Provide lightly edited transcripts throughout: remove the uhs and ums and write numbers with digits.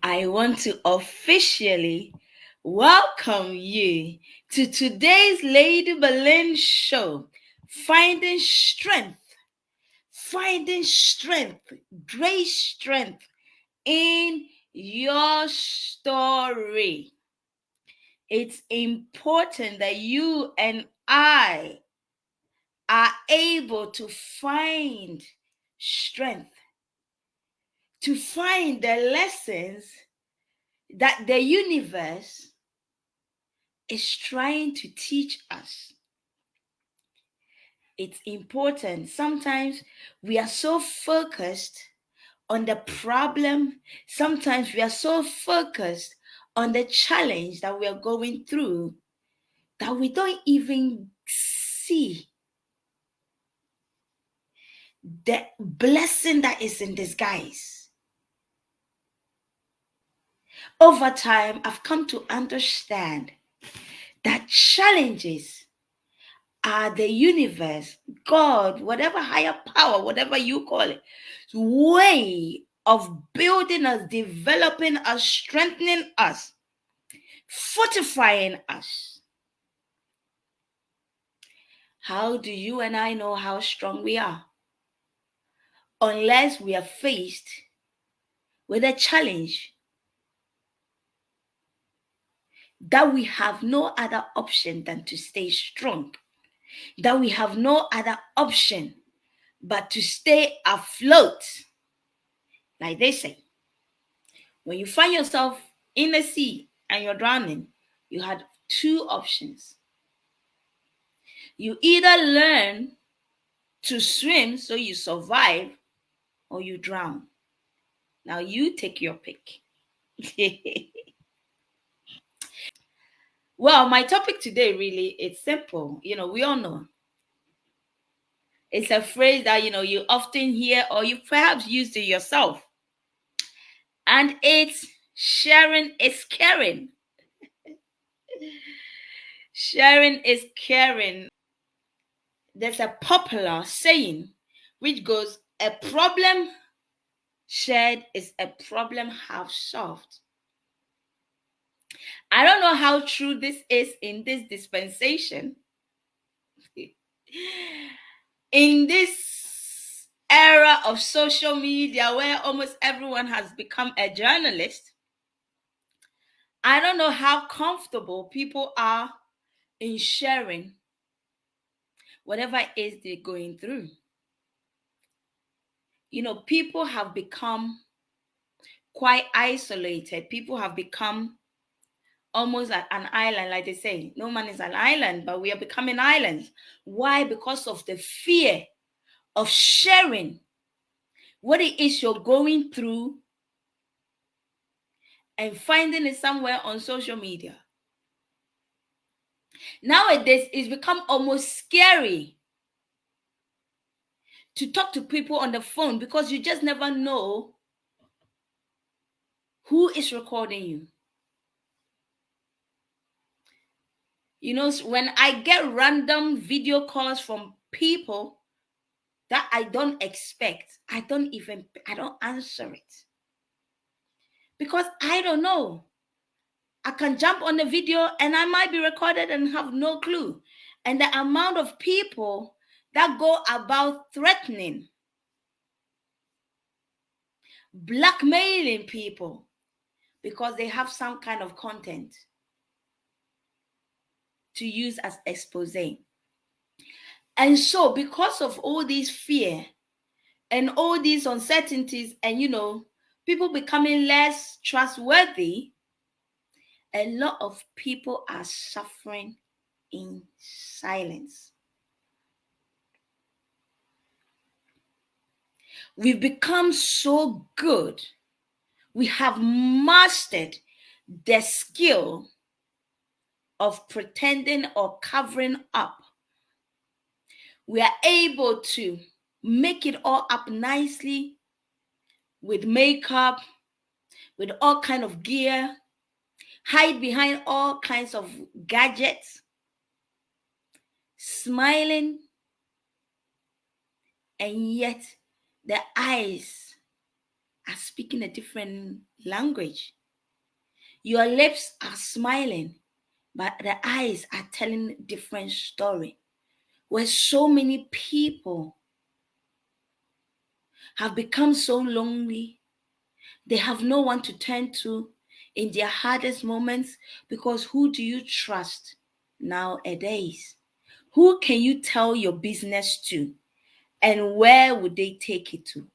I want to officially welcome you to today's Lady Belin show, Finding Strength, great strength in your story. It's important that you and I are able to find strength, to find the lessons that the universe is trying to teach us. It's important. Sometimes we are so focused on the problem, sometimes we are so focused on the challenge that we are going through that we don't even see the blessing that is in disguise. Over time, I've come to understand that challenges are the universe, God, whatever higher power, whatever you call it, way of building us, developing us, strengthening us, fortifying us. How do you and I know how strong we are? Unless we are faced with a challenge that we have no other option than to stay strong, that we have no other option but to stay afloat. Like they say, when you find yourself in the sea and you're drowning, you had two options. You either learn to swim so you survive, or you drown. Now you take your pick. Well, my topic today really, it's simple. We all know. It's a phrase that you often hear or you perhaps used it yourself. And it's sharing is caring. Sharing is caring. There's a popular saying which goes, a problem shared is a problem half solved. I don't know how true this is in this dispensation. In this era of social media where almost everyone has become a journalist, I don't know how comfortable people are in sharing whatever it is they're going through. People have become quite isolated. People have become almost like an island, like they say. No man is an island, but we are becoming islands. Why? Because of the fear of sharing what it is you're going through and finding it somewhere on social media. Nowadays, it's become almost scary to talk to people on the phone because you just never know who is recording you. When I get random video calls from people that I don't expect, I don't answer it. Because I don't know. I can jump on the video and I might be recorded and have no clue. And the amount of people that go about threatening, blackmailing people because they have some kind of content to use as expose. And so because of all these fear and all these uncertainties and people becoming less trustworthy, a lot of people are suffering in silence. We've become so good. We have mastered the skill of pretending or covering up. We are able to make it all up nicely with makeup, with all kind of gear, hide behind all kinds of gadgets, smiling, and yet the eyes are speaking a different language. Your lips are smiling, but the eyes are telling a different story. Where so many people have become so lonely, they have no one to turn to in their hardest moments, because who do you trust nowadays? Who can you tell your business to, and where would they take it to?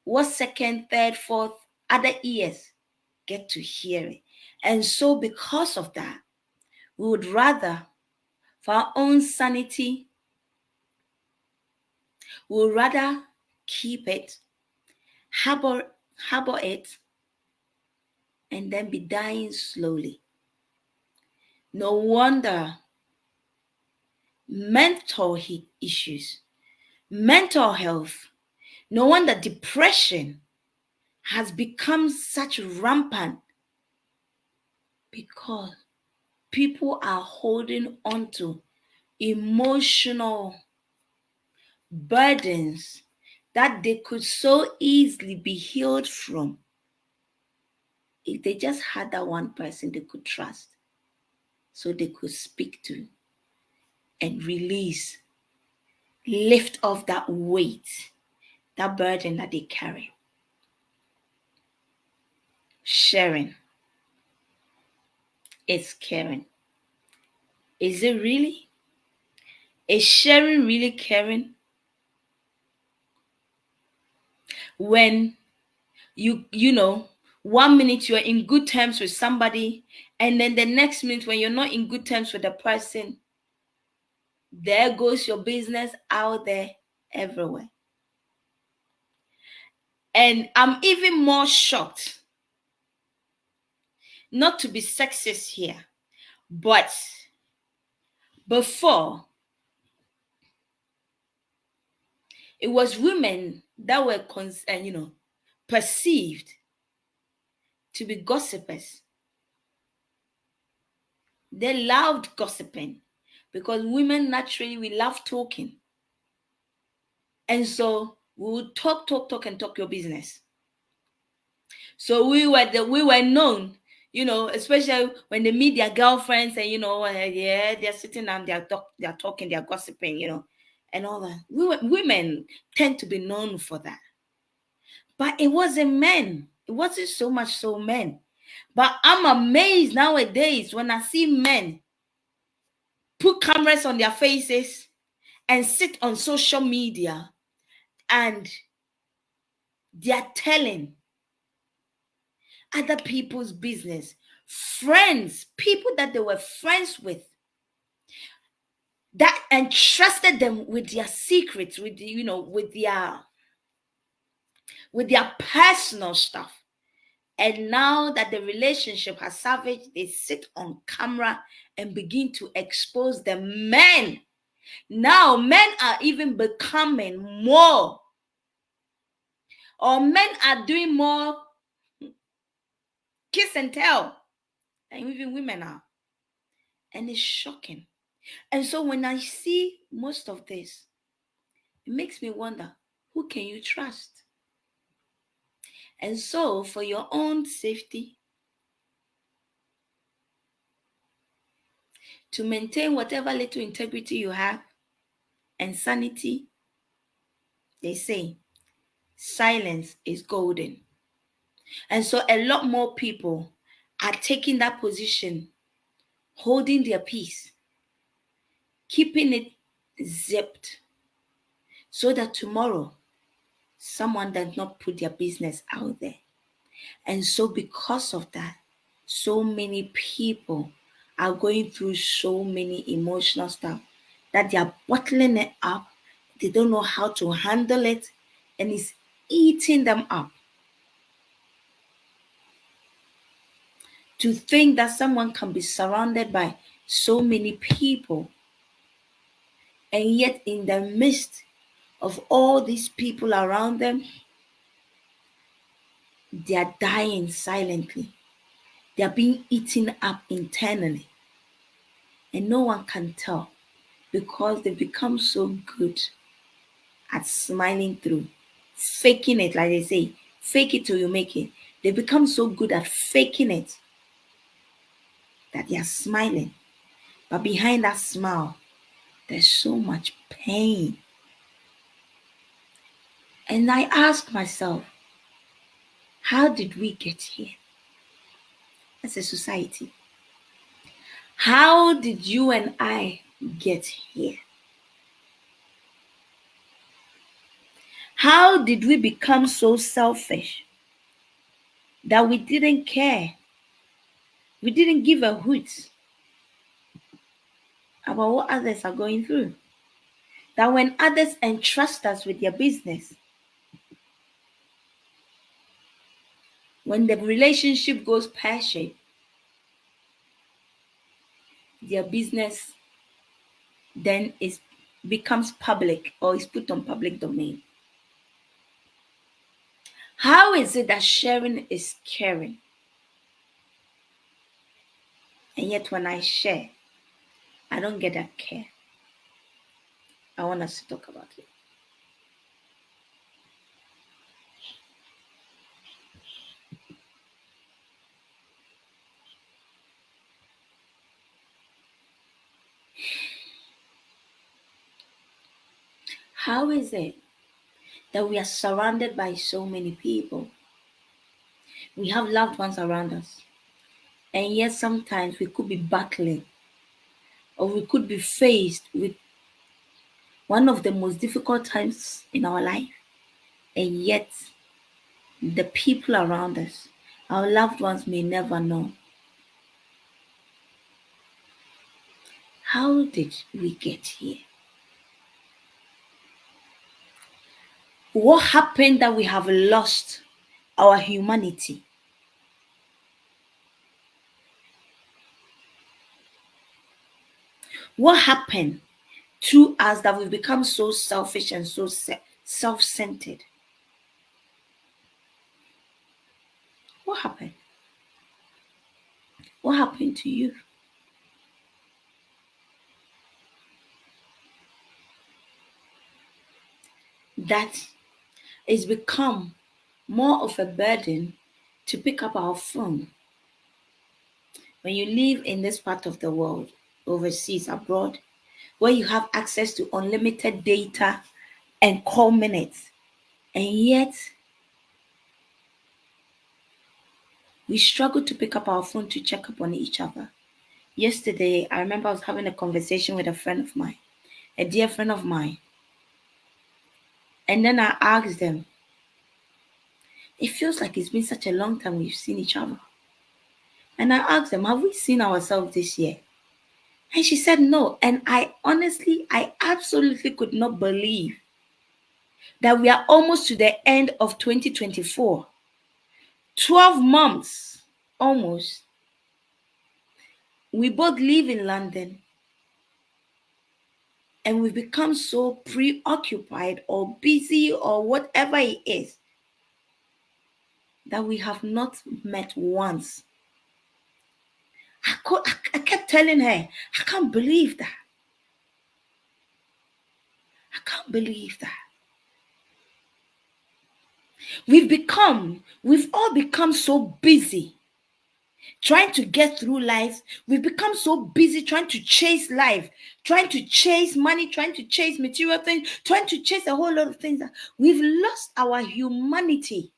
What second, third, fourth, other ears get to hear it? And so, because of that, we would rather, for our own sanity, we would rather keep it, harbor it, and then be dying slowly. No wonder issues, mental health, no wonder depression has become such rampant, because people are holding on to emotional burdens that they could so easily be healed from if they just had that one person they could trust, so they could speak to and release, lift off that weight, that burden that they carry. Sharing is caring. Is it really? Is sharing really caring? When you know, 1 minute you're in good terms with somebody, and then the next minute when you're not in good terms with the person, there goes your business out there everywhere. And I'm even more shocked, not to be sexist here, but before, it was women that were perceived to be gossipers. They loved gossiping because women naturally, we love talking. And so we would talk, and talk your business. So we were known, especially when they meet their girlfriends and yeah, they're sitting down, they're talking, they're gossiping, and all that. Women tend to be known for that. But it wasn't men. It wasn't so much so men. But I'm amazed nowadays when I see men put cameras on their faces and sit on social media, and they're telling other people's business, friends, people that they were friends with, that entrusted them with their secrets, with their personal stuff. And now that the relationship has savaged, they sit on camera and begin to expose the men. Now men are even becoming more, or men are doing more kiss and tell than even women are. And it's shocking. And so when I see most of this, it makes me wonder, who can you trust? And so for your own safety, to maintain whatever little integrity you have and sanity, they say silence is golden. And so a lot more people are taking that position, holding their peace, keeping it zipped, so that tomorrow someone does not put their business out there. And so because of that, so many people are going through so many emotional stuff that they are bottling it up. They don't know how to handle it, and it's eating them up. To think that someone can be surrounded by so many people, and yet in the midst of all these people around them, they are dying silently. They are being eaten up internally. And no one can tell, because they become so good at smiling through, faking it, like they say, Fake it till you make it. They become so good at faking it that they are smiling. But behind that smile, there's so much pain. And I ask myself, how did we get here as a society? How did you and I get here? How did we become so selfish that we didn't care? We didn't give a hoot about what others are going through. That when others entrust us with their business, when the relationship goes pear-shaped, their business then becomes public or is put on public domain. How is it that sharing is caring? And yet when I share, I don't get that care. I want us to talk about it. How is it that we are surrounded by so many people? We have loved ones around us. And yet sometimes we could be battling or we could be faced with one of the most difficult times in our life. And yet the people around us, our loved ones, may never know. How did we get here? What happened that we have lost our humanity? What happened to us that we've become so selfish and so self-centered? What happened? What happened to you? That it's become more of a burden to pick up our phone. When you live in this part of the world, overseas, abroad, where you have access to unlimited data and call minutes, and yet we struggle to pick up our phone to check up on each other. Yesterday, I remember I was having a conversation with a friend of mine, a dear friend of mine, and then I asked them, it feels like it's been such a long time we've seen each other. And I asked them, have we seen ourselves this year? And she said no. And I absolutely could not believe that we are almost to the end of 2024. 12 months almost. We both live in London and we've become so preoccupied or busy or whatever it is that we have not met once. I kept telling her, I can't believe that. I can't believe that. We've all become so busy trying to get through life. We've become so busy trying to chase life, trying to chase money, trying to chase material things, trying to chase a whole lot of things. We've lost our humanity.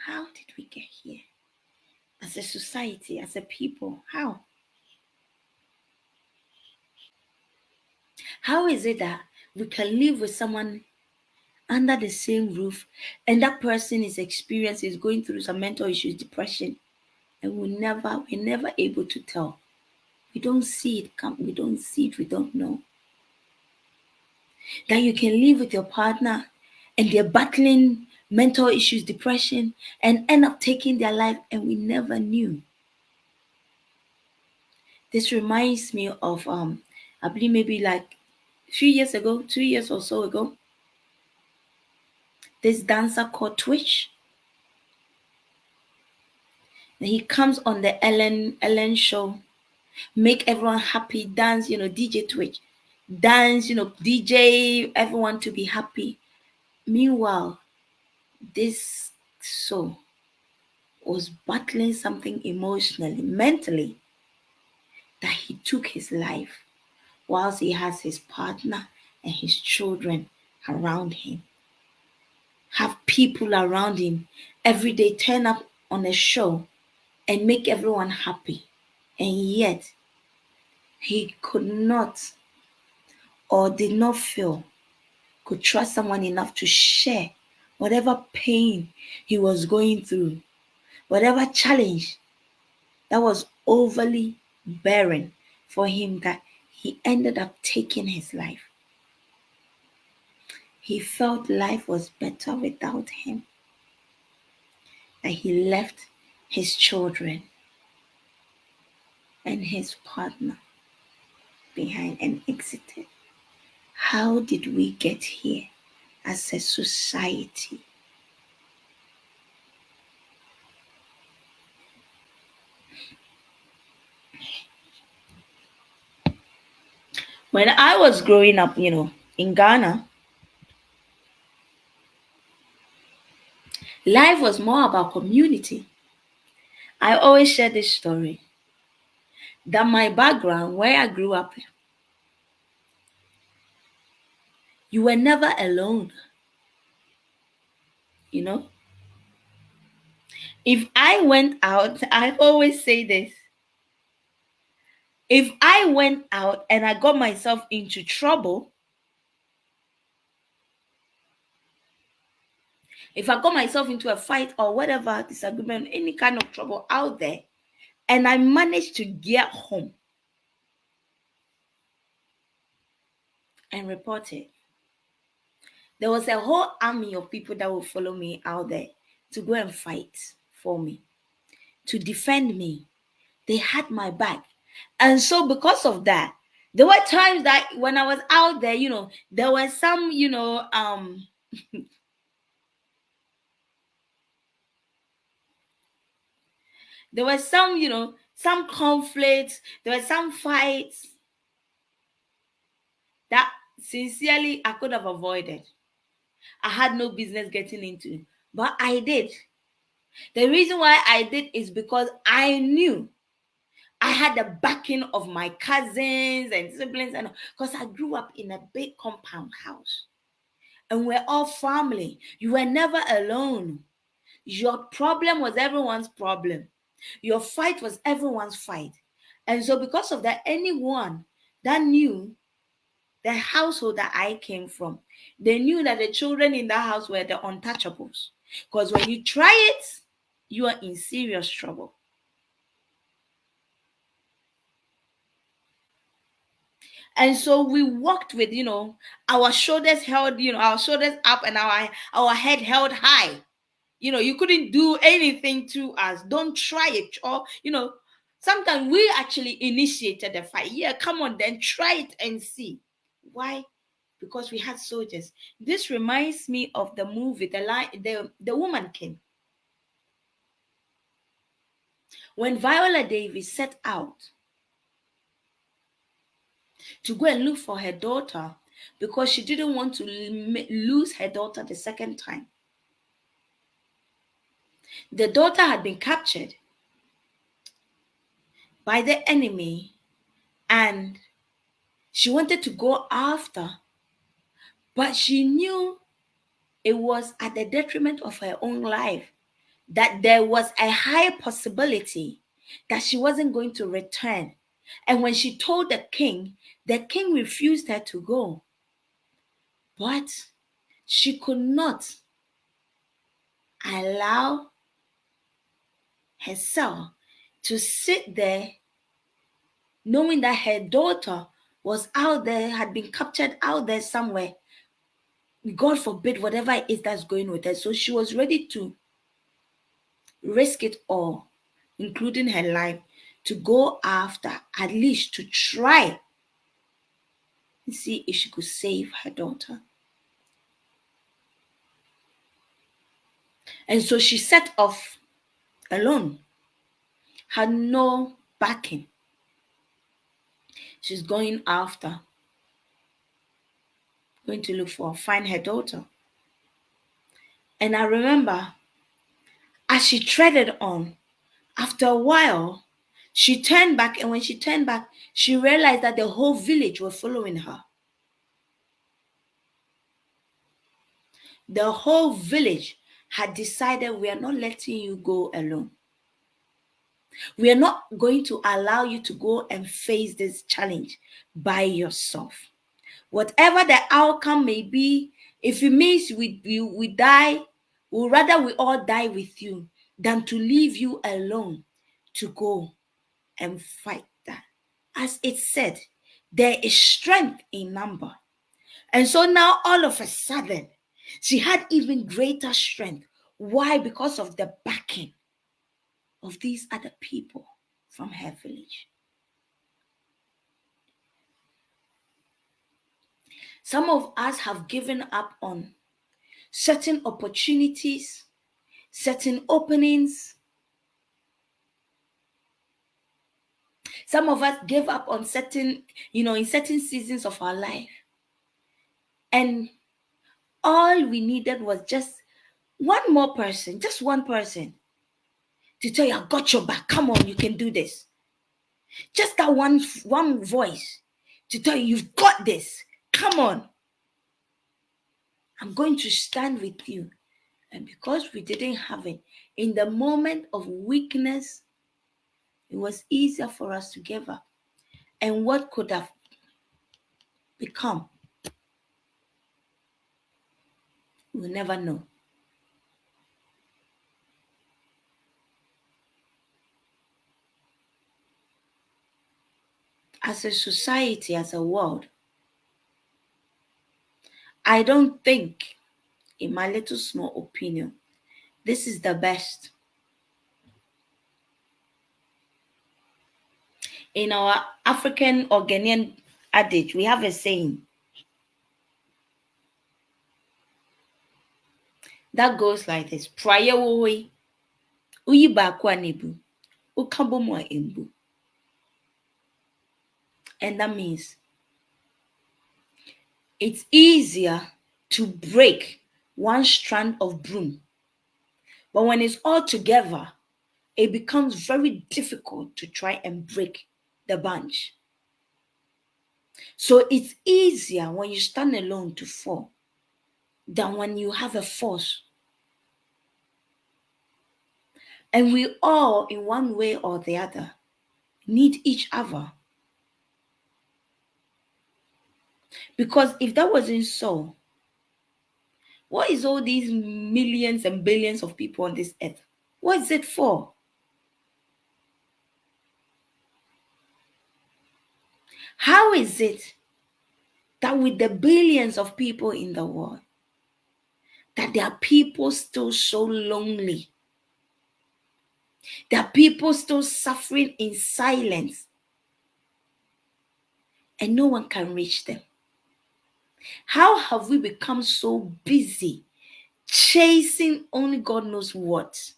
How did we get here? As a society, as a people, how? How is it that we can live with someone under the same roof and that person is going through some mental issues, depression, and we're never able to tell? We don't see it come, we don't see it, we don't know. That you can live with your partner and they're battling mental issues, depression, and end up taking their life, and we never knew. This reminds me of I believe maybe like a few years ago, 2 years or so ago, this dancer called Twitch. And he comes on the Ellen show, make everyone happy, dance, DJ Twitch, dance, DJ everyone to be happy. Meanwhile, this soul was battling something emotionally, mentally, that he took his life whilst he has his partner and his children around him. Have people around him every day turn up on a show and make everyone happy. And yet, he could not or did not feel could trust someone enough to share whatever pain he was going through, whatever challenge that was overly barren for him, that he ended up taking his life. He felt life was better without him, that he left his children and his partner behind and exited. How did we get here as a society? When I was growing up, in Ghana, life was more about community. I always share this story that my background, where I grew up, you were never alone. You know, if I went out, I always say this, if I went out and I got myself into trouble, if I got myself into a fight or whatever disagreement, any kind of trouble out there, and I managed to get home and report it, there was a whole army of people that would follow me out there to go and fight for me, to defend me. They had my back. And so because of that, there were times that when I was out there, there were some, there were some, some conflicts, there were some fights that sincerely I could have avoided. I had no business getting into, but I did. The reason why I did is because I knew I had the backing of my cousins and siblings, and because I grew up in a big compound house and we're all family. You were never alone. Your problem was everyone's problem. Your fight was everyone's fight. And so, because of that, anyone that knew the household that I came from, they knew that the children in that house were the untouchables. Because when you try it, you are in serious trouble. And so we walked with, our shoulders held, our shoulders up and our head held high. You couldn't do anything to us. Don't try it. Or, sometimes we actually initiated the fight. Yeah, come on, then try it and see. Why? Because we had soldiers. This reminds me of the movie, the Woman King. When Viola Davis set out to go and look for her daughter because she didn't want to lose her daughter the second time. The daughter had been captured by the enemy and she wanted to go after, but she knew it was at the detriment of her own life, that there was a high possibility that she wasn't going to return. And when she told the king refused her to go. But she could not allow herself to sit there knowing that her daughter was out there, had been captured out there somewhere. God forbid, whatever it is that's going with her. So she was ready to risk it all, including her life, to go after, at least to try and see if she could save her daughter. And so she set off alone. had no backing. She's going to look for, find her daughter. And I remember as she treaded on, after a while, she turned back. And when she turned back, she realized that the whole village was following her. The whole village had decided, we are not letting you go alone. We are not going to allow you to go and face this challenge by yourself. Whatever the outcome may be, if it means we die, we'd rather we all die with you than to leave you alone to go and fight that. As it said, there is strength in number. And so now all of a sudden, she had even greater strength. Why? Because of the backing of these other people from her village. Some of us have given up on certain opportunities, certain openings. Some of us gave up on certain, in certain seasons of our life. And all we needed was just one more person, just one person to tell you, I got your back. Come on, you can do this. Just that one voice to tell you, you've got this. Come on. I'm going to stand with you. And because we didn't have it, in the moment of weakness, it was easier for us to give up. And what could have become, we'll never know. As a society, as a world, I don't think, in my little small opinion, this is the best. In our African or Ghanaian adage, we have a saying that goes like this: Prayer wowe, uyi bakwa nebu, ukambo embu. And that means it's easier to break one strand of broom, but when it's all together, it becomes very difficult to try and break the bunch. So it's easier when you stand alone to fall than when you have a force. And we all, in one way or the other, need each other. Because if that wasn't so, what is all these millions and billions of people on this earth? What is it for? How is it that with the billions of people in the world, that there are people still so lonely? There are people still suffering in silence, and no one can reach them. How have we become so busy chasing only God knows what?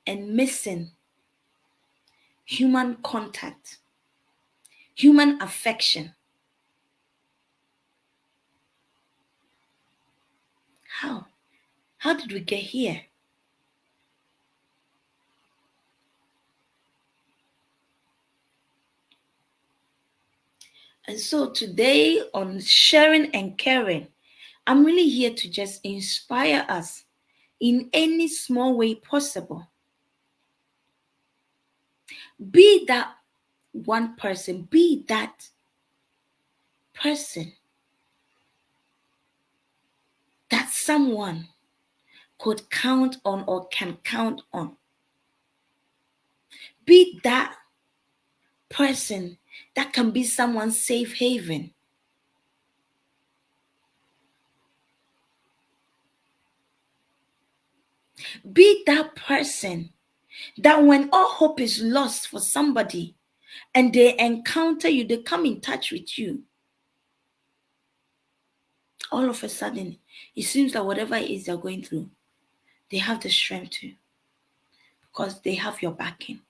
And missing human contact, human affection. How? How did we get here? And so today on Sharing and Caring, I'm really here to just inspire us in any small way possible. Be that one person, be that person that someone could count on or can count on. Be that person that can be someone's safe haven. Be that person that when all hope is lost for somebody and they encounter you, they come in touch with you. all of a sudden, it seems that whatever it is they're going through, they have the strength to, because they have your backing.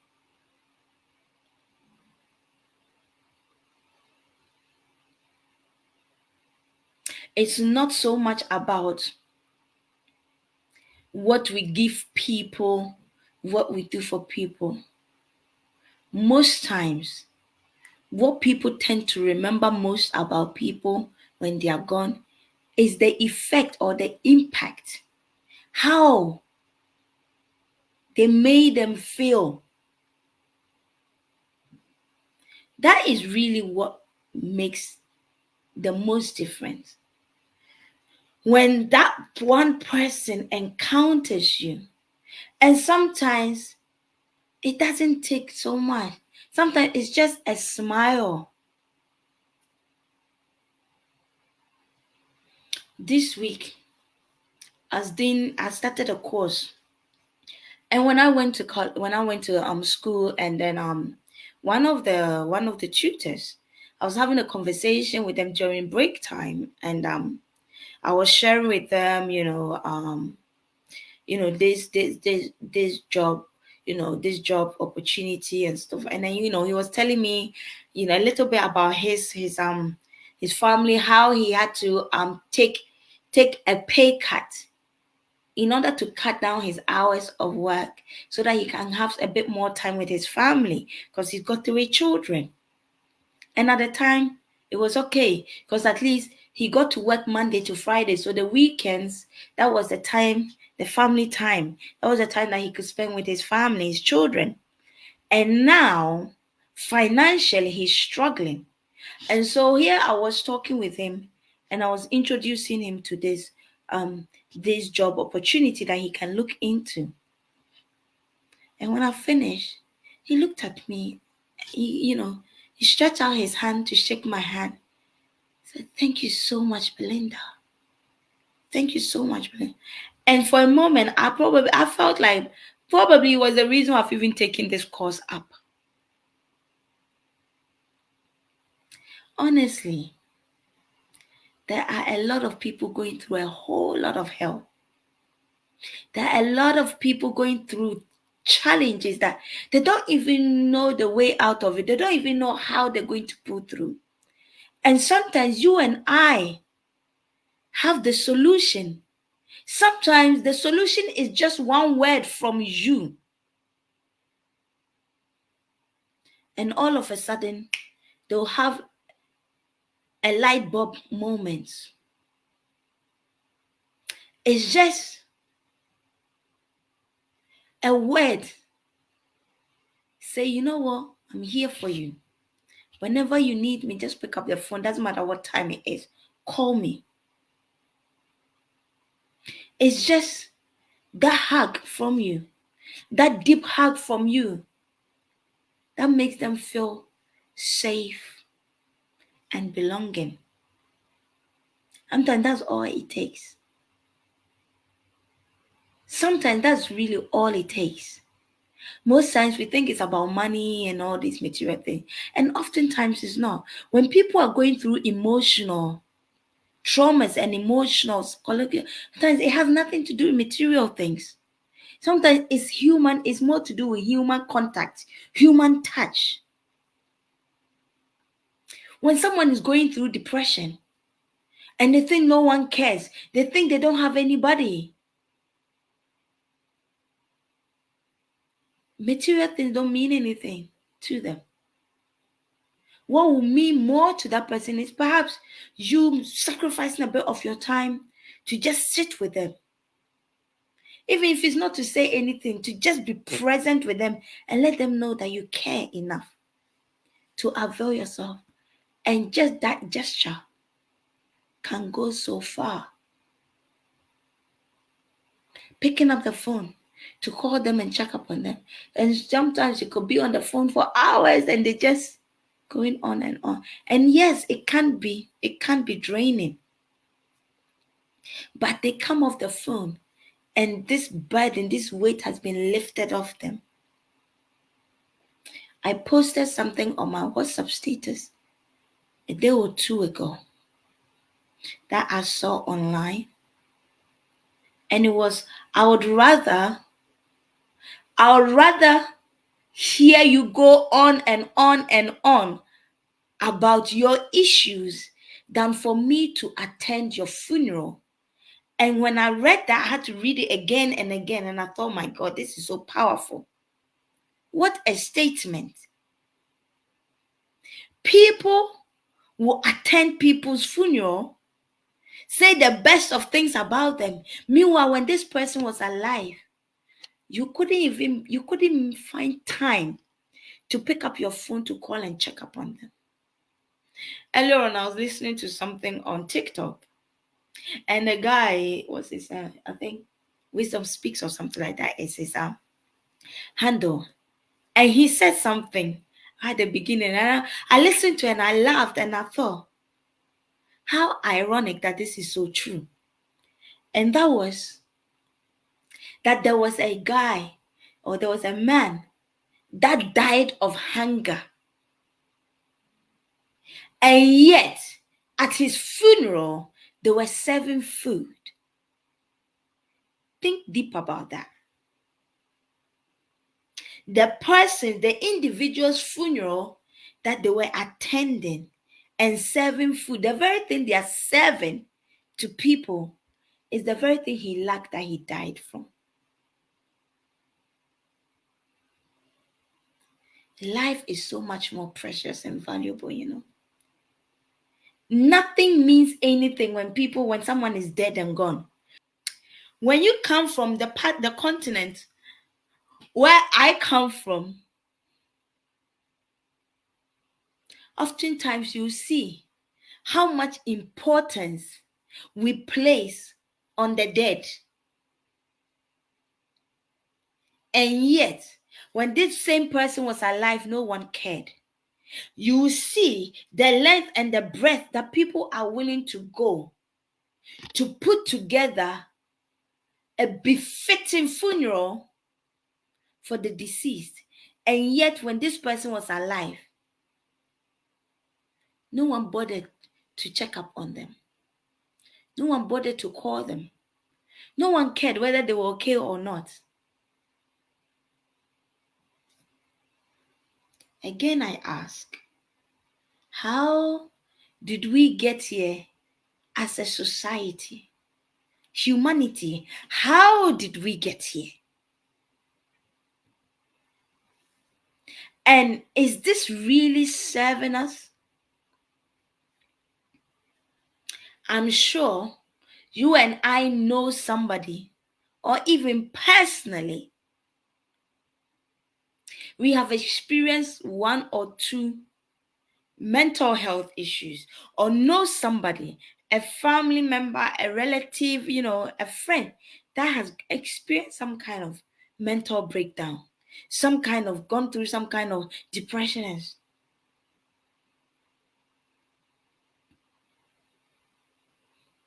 It's not so much about what we give people, what we do for people. Most times, what people tend to remember most about people when they are gone is the effect or the impact, how they made them feel. That is really what makes the most difference. When that one person encounters you, and sometimes it doesn't take so much, sometimes it's just a smile. This week, I started a course, and when I went to school, and then one of the tutors, I was having a conversation with them during break time, and I was sharing with them, this job, this job opportunity and stuff. And then, he was telling me, a little bit about his family, how he had to take a pay cut in order to cut down his hours of work so that he can have a bit more time with his family, because he's got 3 children. And at the time, it was okay, because at least he got to work Monday to Friday. So the weekends, that was the time, the family time. That was the time that he could spend with his family, his children. And now, financially, he's struggling. And so here I was talking with him, and I was introducing him to this job opportunity that he can look into. And when I finished, he looked at me. He stretched out his hand to shake my hand. He said, "Thank you so much, Belinda. Thank you so much, Belinda." And for a moment, I felt like probably it was the reason I've even taken this course up. Honestly, there are a lot of people going through a whole lot of hell. There are a lot of people going through challenges that they don't even know the way out of it. They don't even know how they're going to pull through. And sometimes you and I have the solution. Sometimes the solution is just one word from you. And all of a sudden, they'll have a light bulb moment. It's just a word. Say, "You know what? I'm here for you. Whenever you need me, just pick up the phone. Doesn't matter what time it is. Call me." It's just that hug from you, that deep hug from you, that makes them feel safe and belonging. Sometimes that's all it takes. Sometimes that's really all it takes. Most times we think it's about money and all these material things, and oftentimes it's not. When people are going through emotional traumas and emotional psychological, sometimes it has nothing to do with material things. Sometimes it's more to do with human contact, human touch. When someone is going through depression and they think no one cares, they think they don't have anybody. Material things don't mean anything to them. What will mean more to that person is perhaps you sacrificing a bit of your time to just sit with them. Even if it's not to say anything, to just be present with them and let them know that you care enough to avail yourself. And just that gesture can go so far. Picking up the phone to call them and check up on them. And sometimes you could be on the phone for hours and they just going on and on. And yes, it can be draining. But they come off the phone and this burden, this weight has been lifted off them. I posted something on my WhatsApp status a day or two ago. that I saw online. And it was, I would rather hear you go on and on and on about your issues than for me to attend your funeral. And when I read that, I had to read it again and again. And I thought, my God, this is so powerful. What a statement. People will attend people's funeral, say the best of things about them. Meanwhile, when this person was alive, you couldn't find time to pick up your phone to call and check up on them. Earlier on, I was listening to something on TikTok, and the guy, what's his I think Wisdom Speaks or something like that is his handle. And he said something at the beginning, and I listened to it and I laughed and I thought, how ironic that this is so true. And that was that there was a guy, or there was a man that died of hunger. And yet, at his funeral, they were serving food. Think deep about that. The individual's funeral that they were attending and serving food, the very thing they are serving to people is the very thing he lacked that he died from. Life is so much more precious and valuable, Nothing means anything when someone is dead and gone. When you come from the continent where I come from, oftentimes you see how much importance we place on the dead. And yet, when this same person was alive, no one cared. You see the length and the breadth that people are willing to go to put together a befitting funeral for the deceased. And yet, when this person was alive, no one bothered to check up on them. No one bothered to call them. No one cared whether they were okay or not. Again, I ask, how did we get here as a society? Humanity, how did we get here? And is this really serving us? I'm sure you and I know somebody, or even personally, we have experienced one or two mental health issues, or know somebody, a family member, a relative, a friend that has experienced some kind of mental breakdown, some kind of gone through some kind of depression.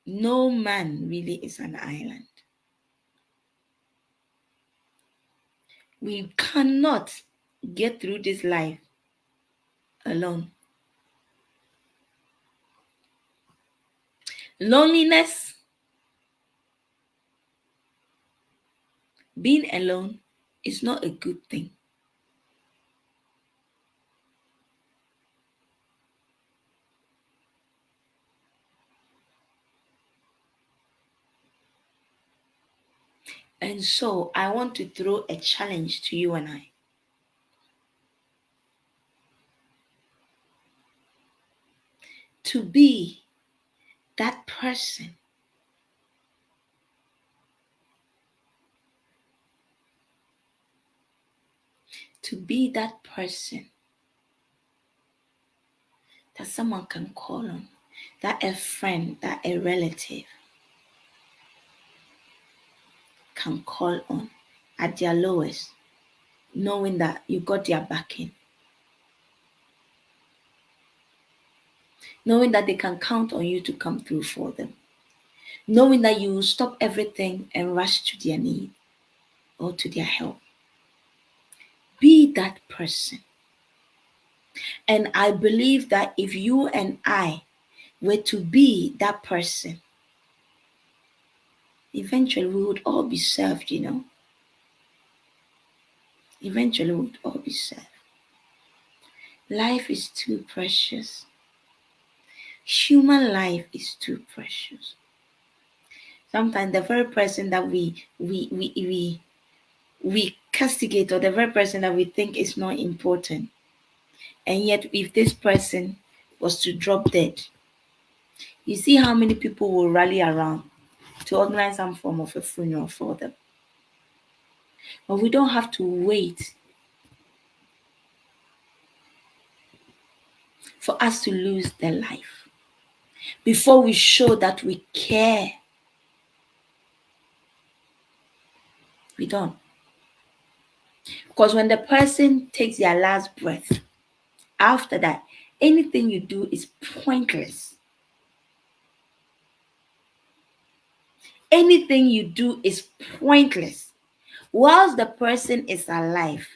No man really is an island. We cannot get through this life alone. Loneliness, being alone, is not a good thing. And so I want to throw a challenge to you and I. To be that person that someone can call on, that a friend, that a relative can call on at their lowest, knowing that you got their backing, knowing that they can count on you to come through for them, knowing that you will stop everything and rush to their need or to their help. Be that person. And I believe that if you and I were to be that person, eventually we would all be served, Eventually we would all be served. Life is too precious. Human life is too precious. Sometimes the very person that we castigate, or the very person that we think is not important, and yet if this person was to drop dead, you see how many people will rally around to organize some form of a funeral for them. But we don't have to wait for us to lose their life before we show that we care. We don't. Because when the person takes their last breath, after that, anything you do is pointless. Anything you do is pointless. Whilst the person is alive,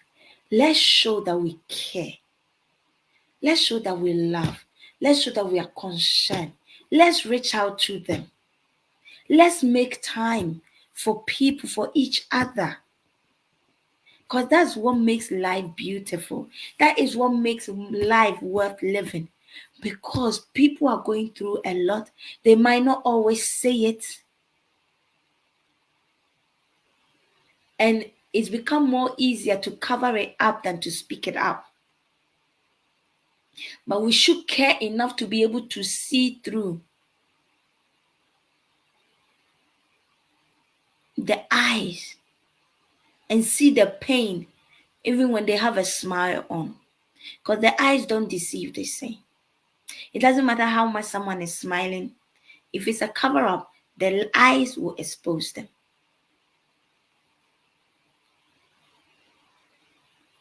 let's show that we care. Let's show that we love. Let's show that we are concerned. Let's reach out to them. Let's make time for people, for each other. Because that's what makes life beautiful. That is what makes life worth living. Because people are going through a lot. They might not always say it. And it's become more easier to cover it up than to speak it out. But we should care enough to be able to see through the eyes and see the pain even when they have a smile on. Because the eyes don't deceive, they say. It doesn't matter how much someone is smiling. If it's a cover up, the eyes will expose them.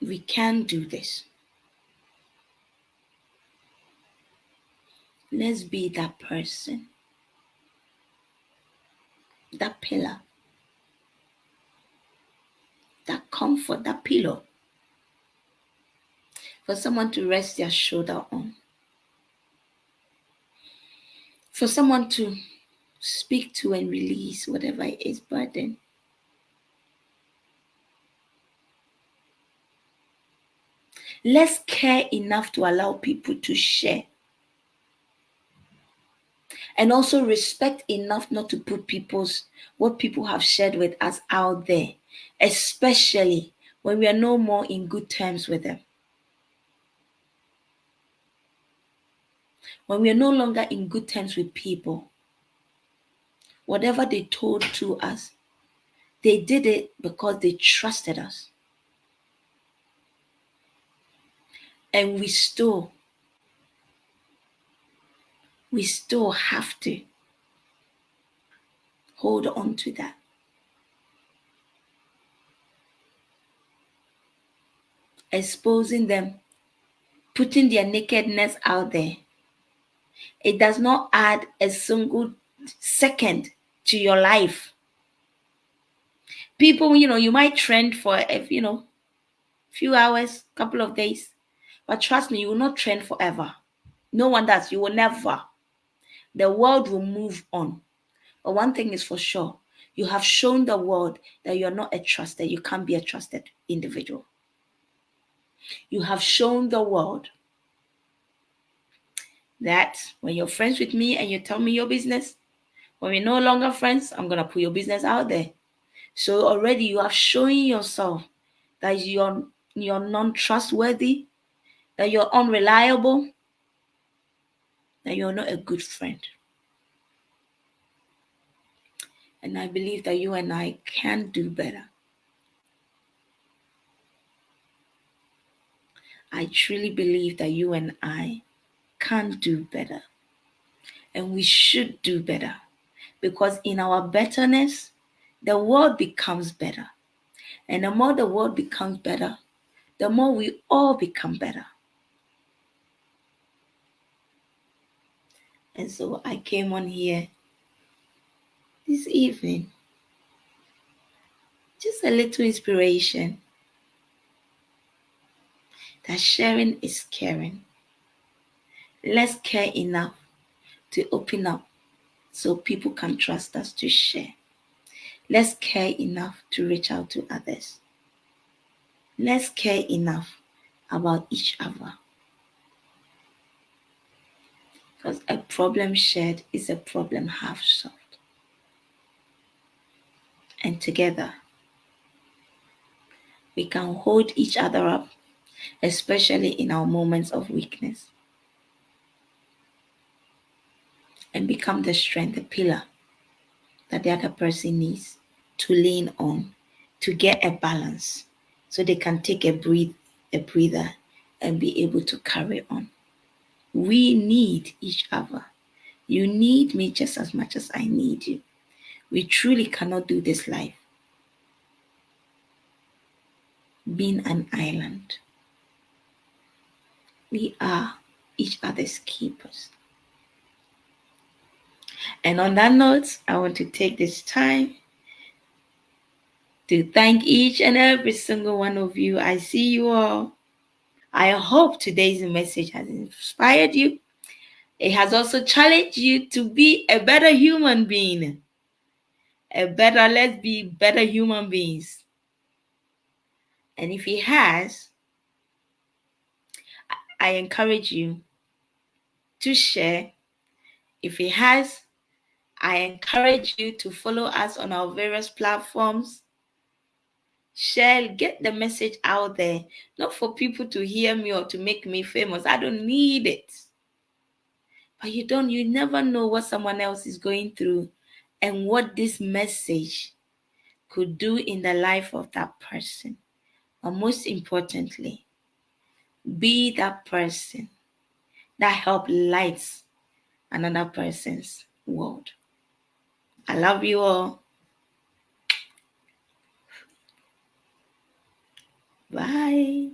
We can do this. Let's be that person, that pillar, that comfort, that pillow for someone to rest their shoulder on, for someone to speak to and release whatever is burden. Let's care enough to allow people to share. And also respect enough not to put what people have shared with us out there, especially when we are no more in good terms with them. When we are no longer in good terms with people, whatever they told to us, they did it because they trusted us. And we still have to hold on to that. Exposing them, putting their nakedness out there, it does not add a single second to your life. People, you might trend for few hours, couple of days, but trust me, you will not trend forever. No one does. You will never. The world will move on. But one thing is for sure, you have shown the world that you're not you can't be a trusted individual. You have shown the world that when you're friends with me and you tell me your business, when we're no longer friends, I'm going to put your business out there. So already you have shown yourself that you're non-trustworthy, that you're unreliable, that you're not a good friend. And I believe that you and I can do better. I truly believe that you and I can do better. And we should do better. Because in our betterness, the world becomes better. And the more the world becomes better, the more we all become better. And so I came on here this evening, just a little inspiration that sharing is caring. Let's care enough to open up so people can trust us to share. Let's care enough to reach out to others. Let's care enough about each other. Because a problem shared is a problem half solved. And together, we can hold each other up, especially in our moments of weakness, and become the strength, the pillar that the other person needs to lean on, to get a balance, so they can take a breather, and be able to carry on. We need each other. You need me just as much as I need you. We truly cannot do this life being an island. We are each other's keepers. And on that note, I want to take this time to thank each and every single one of you. I see you all. I hope today's message has inspired you. It has also challenged you to be a better human being. Let's be better human beings. And if it has, I encourage you to share. If it has, I encourage you to follow us on our various platforms. Share, get the message out there, not for people to hear me or to make me famous. I don't need it. But you never know what someone else is going through and what this message could do in the life of that person. But most importantly, be that person that help lights another person's world. I love you all. Bye.